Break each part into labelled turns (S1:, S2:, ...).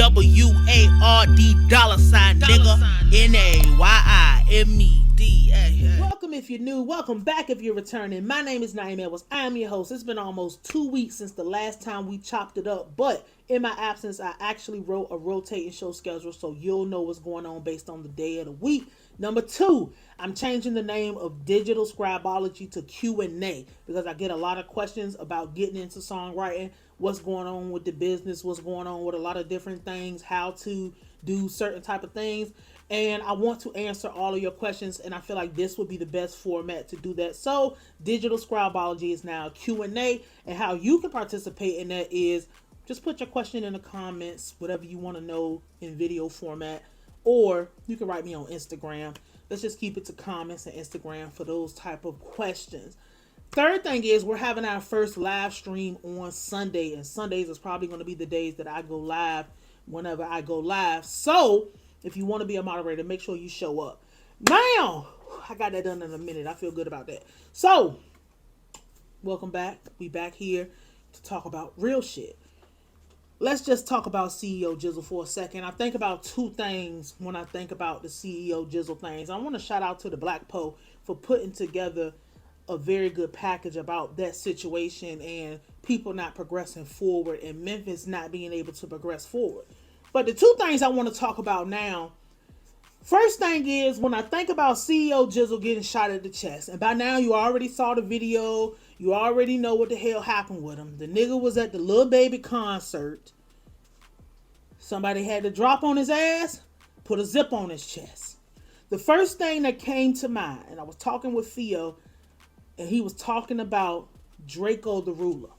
S1: $WARD nigga. NAYIMED.
S2: Welcome if you're new. Welcome back if you're returning. My name is Nayim. I am your host. It's been almost 2 weeks since the last time we chopped it up, but in my absence, I actually wrote a rotating show schedule so you'll know what's going on based on the day of the week. Number 2, I'm changing the name of Digital Scribology to Q&A because I get a lot of questions about getting into songwriting, what's going on with the business, what's going on with a lot of different things, how to do certain type of things. And I want to answer all of your questions, and I feel like this would be the best format to do that. So Digital Scribology is now Q&A, and how you can participate in that is just put your question in the comments, whatever you want to know in video format, or you can write me on Instagram. Let's just keep it to comments and Instagram for those type of questions. Third thing is we're having our first live stream on Sunday, and Sundays is probably going to be the days that I go live whenever I go live. So if you want to be a moderator, make sure you show up. Now, I got that done in a minute. I feel good about that. So, welcome back. We back here to talk about real shit. Let's just talk about CEO Jizzle for a second. I think about two things when I think about the CEO Jizzle things. I want to shout out to the Black Po for putting together a very good package about that situation and people not progressing forward and Memphis not being able to progress forward. But the two things I want to talk about now, first thing is when I think about CEO Jizzle getting shot at the chest, and by now you already saw the video, you already know what the hell happened with him. The nigga was at the Lil Baby concert. Somebody had to drop on his ass, put a zip on his chest. The first thing that came to mind, and I was talking with Theo, and he was talking about Draco the Ruler.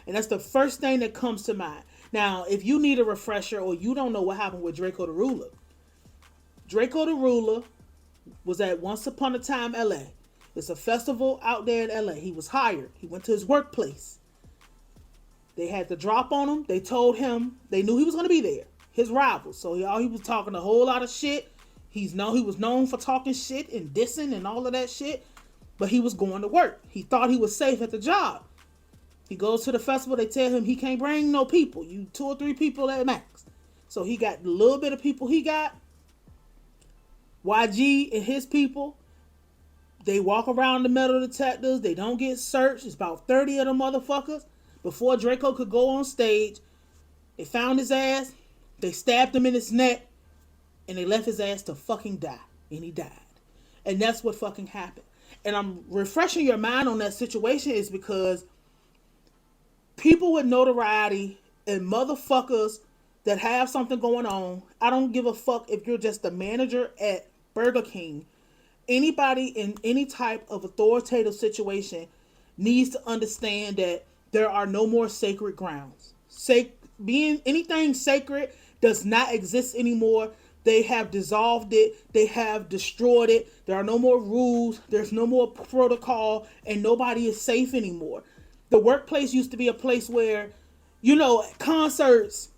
S2: And that's the first thing that comes to mind. Now, if you need a refresher or you don't know what happened with Draco the Ruler was at Once Upon a Time LA. It's a festival out there in LA. He was hired. He went to his workplace. They had to drop on him. They told him, they knew he was going to be there. His rivals. So he was talking a whole lot of shit. He was known for talking shit and dissing and all of that shit. But he was going to work. He thought he was safe at the job. He goes to the festival. They tell him he can't bring no people. You 2 or 3 people at max. So he got the little bit of people he got. YG and his people. They walk around the metal detectors. They don't get searched. It's about 30 of them motherfuckers. Before Draco could go on stage, they found his ass. They stabbed him in his neck. And they left his ass to fucking die. And he died. And that's what fucking happened. And I'm refreshing your mind on that situation is because people with notoriety and motherfuckers that have something going on, I don't give a fuck if you're just a manager at Burger King. Anybody in any type of authoritative situation needs to understand that there are no more sacred grounds. Being anything sacred does not exist anymore. They have dissolved it. They have destroyed it. There are no more rules. There's no more protocol, and nobody is safe anymore. The workplace used to be a place where, concerts,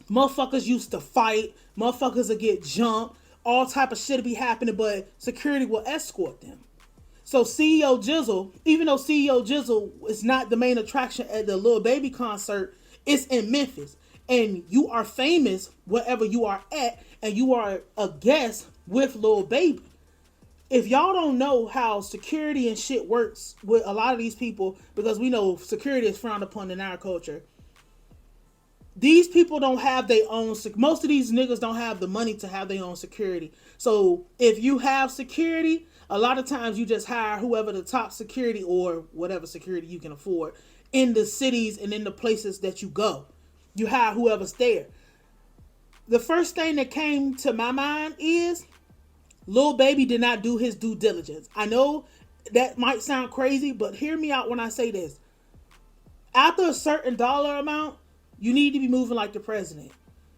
S2: motherfuckers used to fight, motherfuckers would get jumped, all type of shit would be happening, but security will escort them. So CEO Jizzle, even though CEO Jizzle is not the main attraction at the Lil Baby concert, it's in Memphis. And you are famous wherever you are at, and you are a guest with Lil Baby. If y'all don't know how security and shit works with a lot of these people, because we know security is frowned upon in our culture, these people don't have their own, most of these niggas don't have the money to have their own security. So if you have security, a lot of times you just hire whoever the top security or whatever security you can afford in the cities and in the places that you go. You hire whoever's there. The first thing that came to my mind is Lil Baby did not do his due diligence. I know that might sound crazy, but hear me out when I say this. After a certain dollar amount, you need to be moving like the president.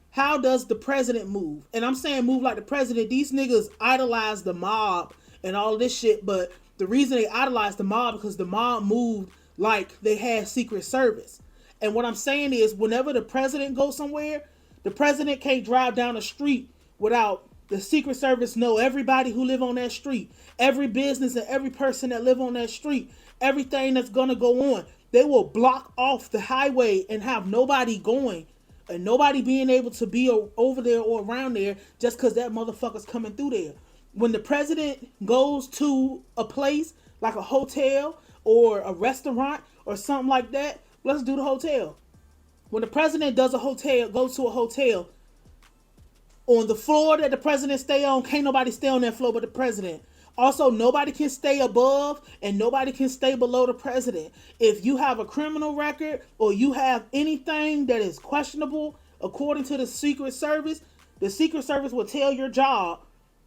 S2: How does the president move? And I'm saying move like the president. These niggas idolize the mob and all of this shit, but the reason they idolize the mob because the mob moved like they had Secret Service. And what I'm saying is whenever the president goes somewhere, the president can't drive down the street without the Secret Service know everybody who live on that street, every business and every person that live on that street, everything that's going to go on. They will block off the highway and have nobody going and nobody being able to be over there or around there just because that motherfucker's coming through there. When the president goes to a place like a hotel or a restaurant or something like that, let's do the hotel. When the president does a hotel, goes to a hotel, on the floor that the president stay on, can't nobody stay on that floor but the president. Also, nobody can stay above and nobody can stay below the president. If you have a criminal record or you have anything that is questionable, according to the Secret Service will tell your job,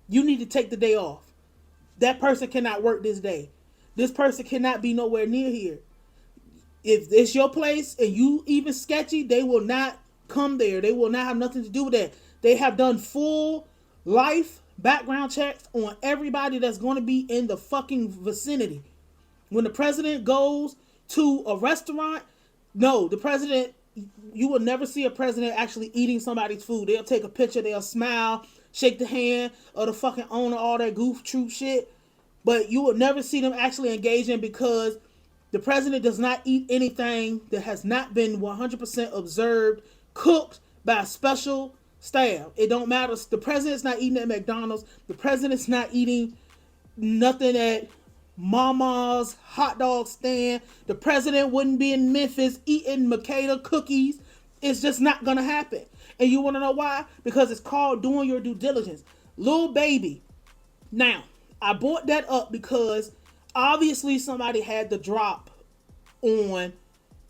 S2: you need to take the day off. That person cannot work this day. This person cannot be nowhere near here. If it's your place and you even sketchy, they will not come there. They will not have nothing to do with that. They have done full life background checks on everybody that's going to be in the fucking vicinity. When the president goes to a restaurant, no, the president, you will never see a president actually eating somebody's food. They'll take a picture, they'll smile, shake the hand of the fucking owner, all that goof troop shit. But you will never see them actually engaging because the president does not eat anything that has not been 100% observed, cooked by a special staff. It don't matter. The president's not eating at McDonald's. The president's not eating nothing at Mama's hot dog stand. The president wouldn't be in Memphis eating Makeda cookies. It's just not going to happen. And you want to know why? Because it's called doing your due diligence. Lil Baby. Now, I brought that up because obviously somebody had the drop on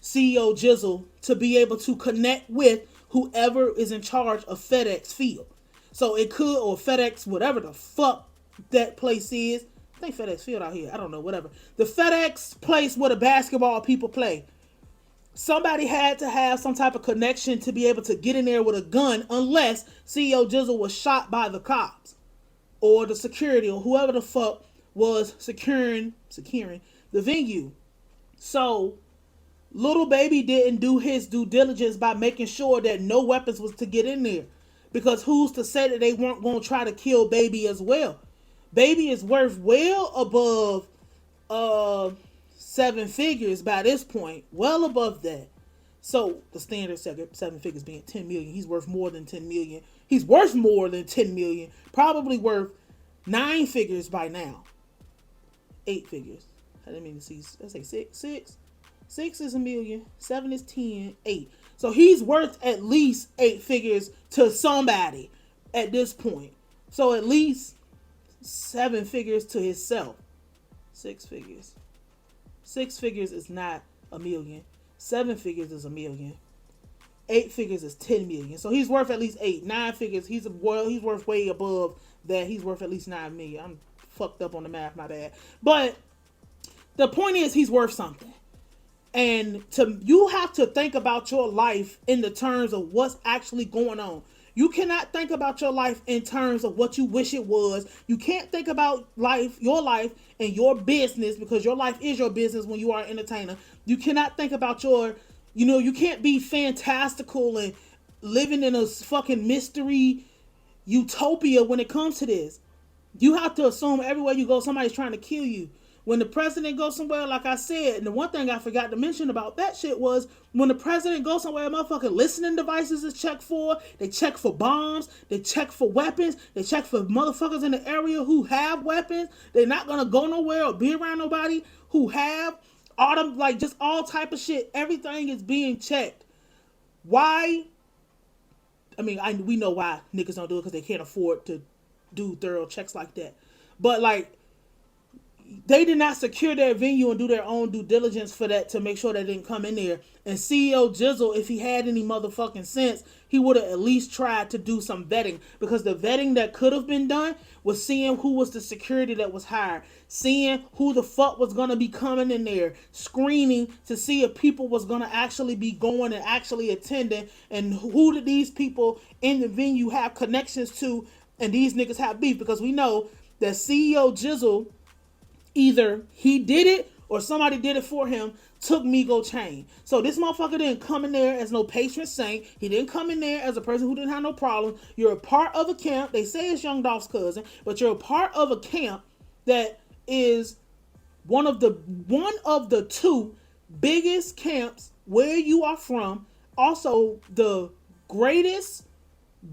S2: CEO Jizzle to be able to connect with whoever is in charge of FedEx Field. So it could, or FedEx, whatever the fuck that place is. I think FedEx Field out here. I don't know, whatever. The FedEx place where the basketball people play. Somebody had to have some type of connection to be able to get in there with a gun unless CEO Jizzle was shot by the cops or the security or whoever the fuck was securing the venue. So Little Baby didn't do his due diligence by making sure that no weapons was to get in there. Because who's to say that they weren't going to try to kill Baby as well? Baby is worth well above 7 figures by this point. Well above that. So the standard 7 figures being 10 million. He's worth more than 10 million. He's worth more than 10 million. Probably worth 9 figures by now. 8 figures. I didn't mean to see. Let's say 6. 6 is a million. 7 is 10. 8. So he's worth at least 8 figures to somebody at this point. So at least 7 figures to himself. 6 figures. 6 figures is not a million. 7 figures is a million. 8 figures is 10 million. So he's worth at least 8. 9 figures. He's worth way above that. He's worth at least 9 million. I'm fucked up on the math, my bad. But the point is, he's worth something. And you have to think about your life in the terms of what's actually going on. You cannot think about your life in terms of what you wish it was. You can't think about your life and your business, because your life is your business when you are an entertainer. You cannot think about you can't be fantastical and living in a fucking mystery utopia when it comes to this. You have to assume everywhere you go, somebody's trying to kill you. When the president goes somewhere, like I said, and the one thing I forgot to mention about that shit was when the president goes somewhere, motherfucking listening devices is checked for. They check for bombs. They check for weapons. They check for motherfuckers in the area who have weapons. They're not going to go nowhere or be around nobody who have just all type of shit. Everything is being checked. Why? I mean, we know why niggas don't do it, because they can't afford to do thorough checks like that. But they did not secure their venue and do their own due diligence for that to make sure they didn't come in there. And CEO Jizzle, if he had any motherfucking sense, he would have at least tried to do some vetting. Because the vetting that could have been done was seeing who was the security that was hired. Seeing who the fuck was going to be coming in there. Screening to see if people was going to actually be going and actually attending. And who did these people in the venue have connections to. And these niggas have beef. Because we know that CEO Jizzle, either he did it or somebody did it for him, took Migo chain. So this motherfucker didn't come in there as no patron saint. He didn't come in there as a person who didn't have no problem. You're a part of a camp. They say it's Young Dolph's cousin, but you're a part of a camp that is one of the 2 biggest camps where you are from. Also the greatest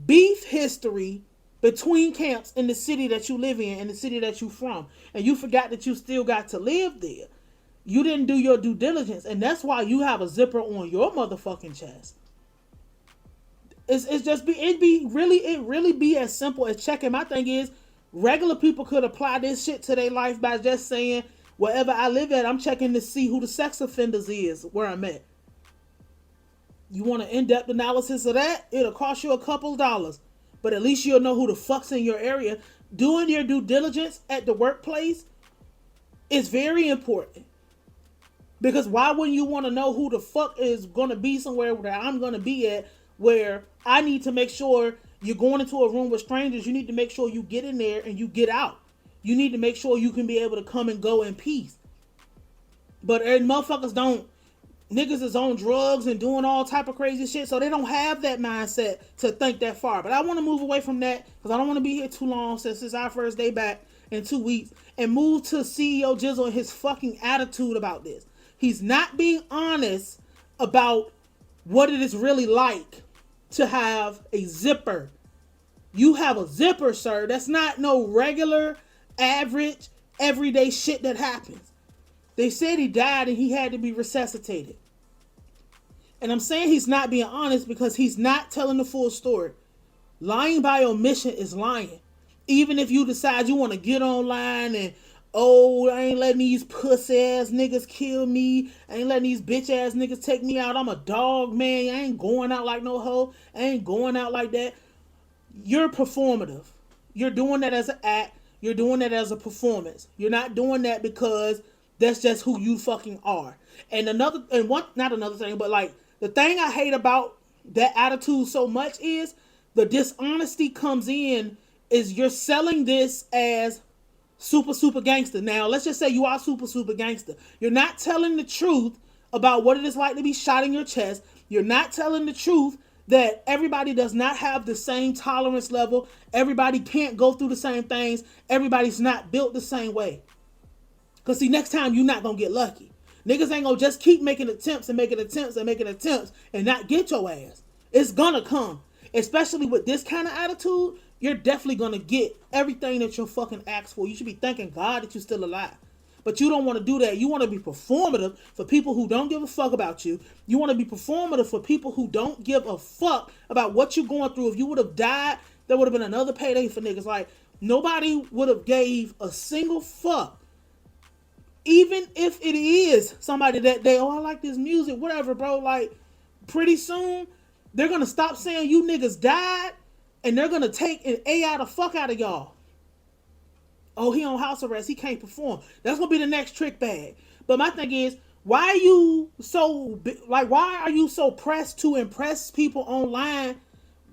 S2: beef history between camps in the city that you live in and the city that you from, and you forgot that you still got to live there. You didn't do your due diligence, and that's why you have a zipper on your motherfucking chest. It's just it really be as simple as checking. My thing is, regular people could apply this shit to their life by just saying, wherever I live at, I'm checking to see who the sex offenders is where I'm at. You want an in-depth analysis of that? It'll cost you a couple dollars, but at least you'll know who the fuck's in your area. Doing your due diligence at the workplace is very important. Because why wouldn't you want to know who the fuck is going to be somewhere that I'm going to be at, where I need to make sure you're going into a room with strangers. You need to make sure you get in there and you get out. You need to make sure you can be able to come and go in peace. But motherfuckers don't. Niggas is on drugs and doing all type of crazy shit, so they don't have that mindset to think that far. But I want to move away from that because I don't want to be here too long since it's our first day back in 2 weeks, and move to CEO Jizzle and his fucking attitude about this. He's not being honest about what it is really like to have a zipper. You have a zipper, sir. That's not no regular, average, everyday shit that happens. They said he died and he had to be resuscitated. And I'm saying he's not being honest because he's not telling the full story. Lying by omission is lying. Even if you decide you want to get online and, oh, I ain't letting these pussy ass niggas kill me. I ain't letting these bitch ass niggas take me out. I'm a dog, man. I ain't going out like no hoe. I ain't going out like that. You're performative. You're doing that as an act. You're doing that as a performance. You're not doing that because that's just who you fucking are. And not another thing, but like the thing I hate about that attitude so much is the dishonesty comes in is you're selling this as super gangster. Now, let's just say you are super gangster. You're not telling the truth about what it is like to be shot in your chest. You're not telling the truth that everybody does not have the same tolerance level. Everybody can't go through the same things. Everybody's not built the same way. Because see, next time you're not going to get lucky. Niggas ain't going to just keep making attempts and not get your ass. It's going to come. Especially with this kind of attitude, you're definitely going to get everything that you're fucking asked for. You should be thanking God that you're still alive. But you don't want to do that. You want to be performative for people who don't give a fuck about you. You want to be performative for people who don't give a fuck about what you're going through. If you would have died, there would have been another payday for niggas. Like, nobody would have gave a single fuck. Even if it is somebody that they, oh, I like this music, whatever, bro. Like, pretty soon, they're going to stop saying you niggas died, and they're going to take and AI the fuck out of y'all. Oh, he on house arrest, he can't perform. That's going to be the next trick bag. But my thing is, why are you so pressed to impress people online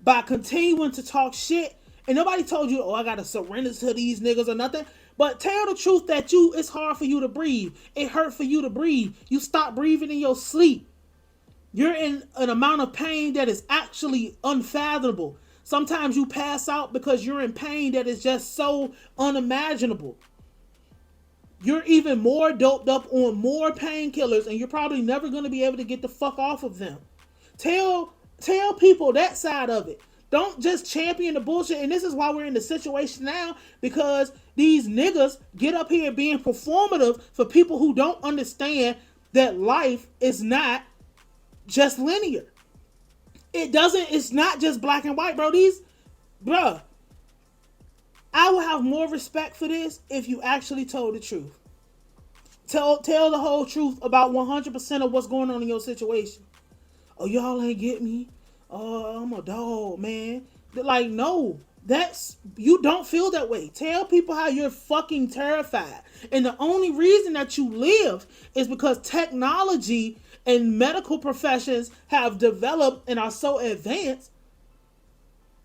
S2: by continuing to talk shit? And nobody told you, oh, I got to surrender to these niggas or nothing. But tell the truth that it's hard for you to breathe. It hurt for you to breathe. You stop breathing in your sleep. You're in an amount of pain that is actually unfathomable. Sometimes you pass out because you're in pain that is just so unimaginable. You're even more doped up on more painkillers, and you're probably never going to be able to get the fuck off of them. Tell people that side of it. Don't just champion the bullshit. And this is why we're in the situation now, because these niggas get up here being performative for people who don't understand that life is not just linear. It's not just black and white, bro. I would have more respect for this if you actually told the truth. Tell the whole truth about 100% of what's going on in your situation. Oh, y'all ain't get me. Oh, I'm a dog, man. Like, no, you don't feel that way. Tell people how you're fucking terrified. And the only reason that you live is because technology and medical professions have developed and are so advanced.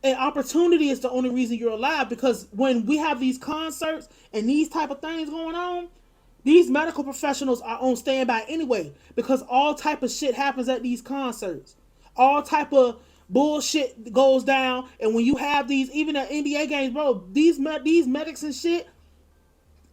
S2: And opportunity is the only reason you're alive, because when we have these concerts and these type of things going on, these medical professionals are on standby anyway, because all type of shit happens at these concerts. All type of bullshit goes down. And when you have these, even at NBA games, bro, these medics and shit,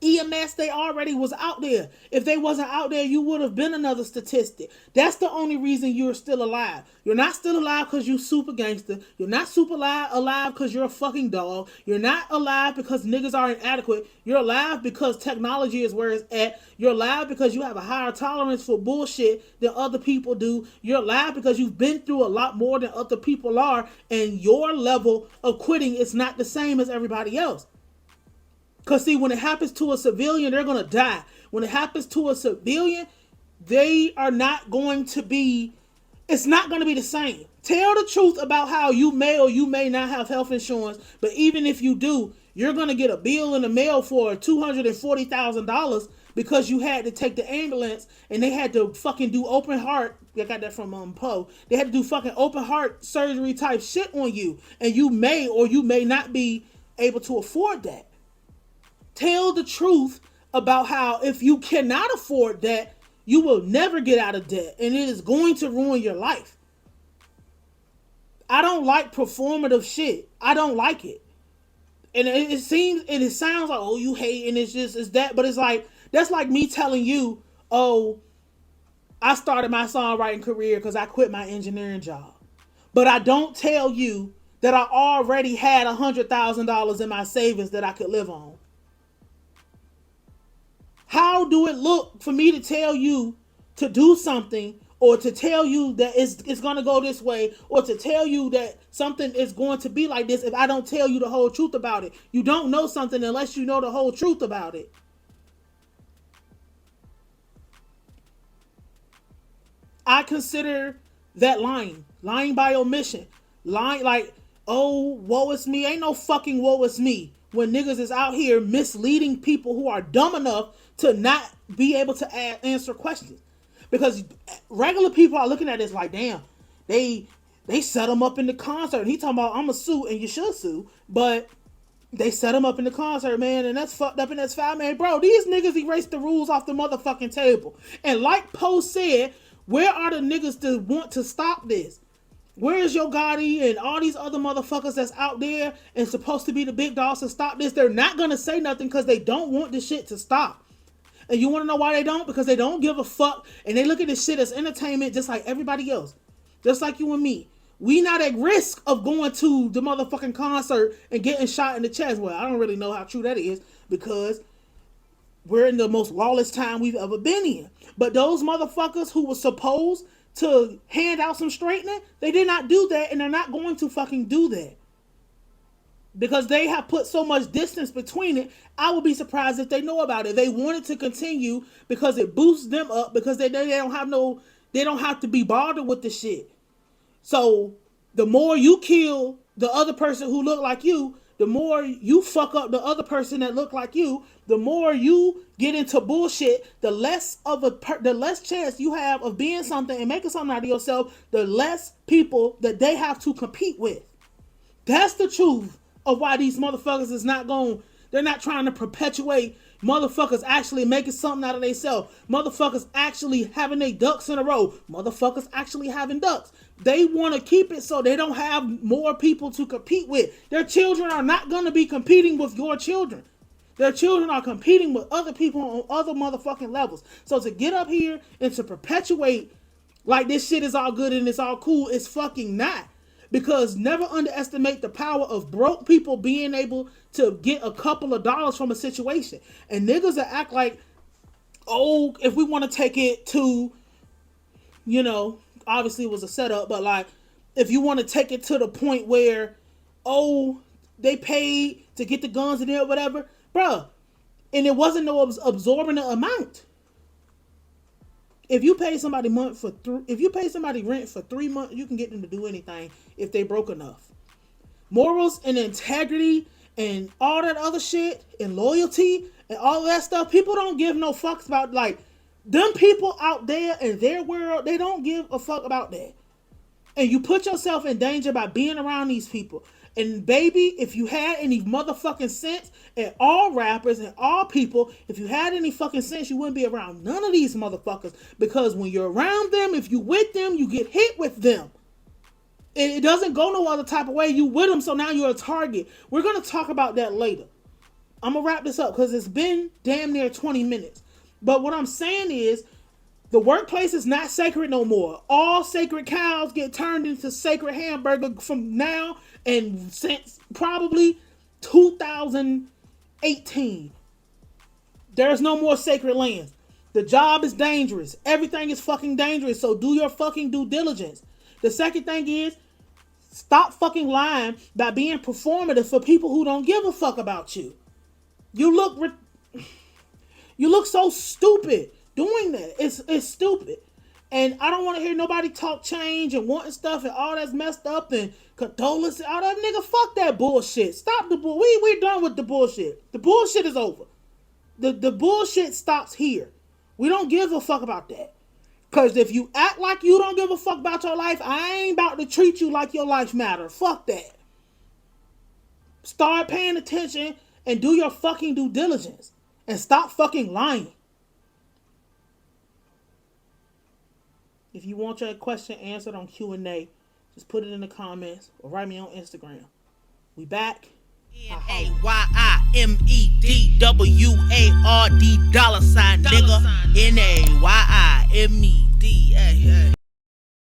S2: EMS, they already was out there. If they wasn't out there, you would have been another statistic. That's the only reason you're still alive. You're not still alive because you super gangster. You're not super alive because you're a fucking dog. You're not alive because niggas are inadequate. You're alive because technology is where it's at. You're alive because you have a higher tolerance for bullshit than other people do. You're alive because you've been through a lot more than other people are, and your level of quitting is not the same as everybody else. Because, see, when it happens to a civilian, they're going to die. When it happens to a civilian, they are not going to be, it's not going to be the same. Tell the truth about how you may or you may not have health insurance, but even if you do, you're going to get a bill in the mail for $240,000 because you had to take the ambulance and they had to fucking do open heart. I got that from Poe. They had to do fucking open heart surgery type shit on you, and you may or you may not be able to afford that. Tell the truth about how if you cannot afford that, you will never get out of debt and it is going to ruin your life. I don't like performative shit. I don't like it. And it seems, and it sounds like, oh, you hate, and it's that, but it's like, that's like me telling you, oh, I started my songwriting career because I quit my engineering job. But I don't tell you that I already had $100,000 in my savings that I could live on. How do it look for me to tell you to do something, or to tell you that it's going to go this way, or to tell you that something is going to be like this if I don't tell you the whole truth about it? You don't know something unless you know the whole truth about it. I consider that lying by omission. Lying like, oh, woe is me. Ain't no fucking woe is me when niggas is out here misleading people who are dumb enough to not be able to answer questions. Because regular people are looking at this like, damn, they set him up in the concert. And he talking about, I'm a sue, and you should sue. But they set him up in the concert, man, and that's fucked up and that's foul, man. Bro, these niggas erased the rules off the motherfucking table. And like Poe said, where are the niggas that want to stop this? Where is Yo Gotti and all these other motherfuckers that's out there and supposed to be the big dogs to stop this? They're not going to say nothing because they don't want this shit to stop. And you want to know why they don't? Because they don't give a fuck, and they look at this shit as entertainment just like everybody else. Just like you and me. We not at risk of going to the motherfucking concert and getting shot in the chest. Well, I don't really know how true that is because we're in the most lawless time we've ever been in. But those motherfuckers who were supposed to hand out some straightening, they did not do that, and they're not going to fucking do that. Because they have put so much distance between it, I would be surprised if they know about it. They want it to continue because it boosts them up, because they don't have to be bothered with the shit. So the more you kill the other person who look like you, the more you fuck up the other person that look like you, the more you get into bullshit, the less chance you have of being something and making something out of yourself, the less people that they have to compete with. That's the truth of why these motherfuckers is not going, they're not trying to perpetuate motherfuckers actually making something out of themselves. Motherfuckers actually having their ducks in a row. Motherfuckers actually having ducks. They want to keep it so they don't have more people to compete with. Their children are not going to be competing with your children. Their children are competing with other people on other motherfucking levels. So to get up here and to perpetuate like this shit is all good and it's all cool, it's fucking not. Because never underestimate the power of broke people being able to get a couple of dollars from a situation. And niggas that act like, oh, if we want to take it to, you know, obviously it was a setup, but like, if you want to take it to the point where, oh, they paid to get the guns in there or whatever, bruh, and it wasn't no absorbing amount. If you pay somebody rent for 3 months, you can get them to do anything if they broke enough. Morals and integrity and all that other shit and loyalty and all that stuff, people don't give no fucks about. Like, them people out there in their world, they don't give a fuck about that. And you put yourself in danger by being around these people. And baby, if you had any motherfucking sense, and all rappers and all people, if you had any fucking sense, you wouldn't be around none of these motherfuckers. Because when you're around them, if you with them, you get hit with them. It doesn't go no other type of way. You with them, so now you're a target. We're going to talk about that later. I'm going to wrap this up because it's been damn near 20 minutes. But what I'm saying is, the workplace is not sacred no more. All sacred cows get turned into sacred hamburger from now and since probably 2018. There's no more sacred lands. The job is dangerous. Everything is fucking dangerous. So do your fucking due diligence. The second thing is, stop fucking lying by being performative for people who don't give a fuck about you. You look so stupid doing that. It's stupid. And I don't want to hear nobody talk change and wanting stuff and all that's messed up and condolences. All that nigga, fuck that bullshit. Stop the bull. We're done with the bullshit. The bullshit is over. The bullshit stops here. We don't give a fuck about that. Because if you act like you don't give a fuck about your life, I ain't about to treat you like your life matters. Fuck that. Start paying attention and do your fucking due diligence. And stop fucking lying. If you want your question answered on Q&A, just put it in the comments or write me on Instagram. We back.
S1: Nayimedward $, nigga. Nayime.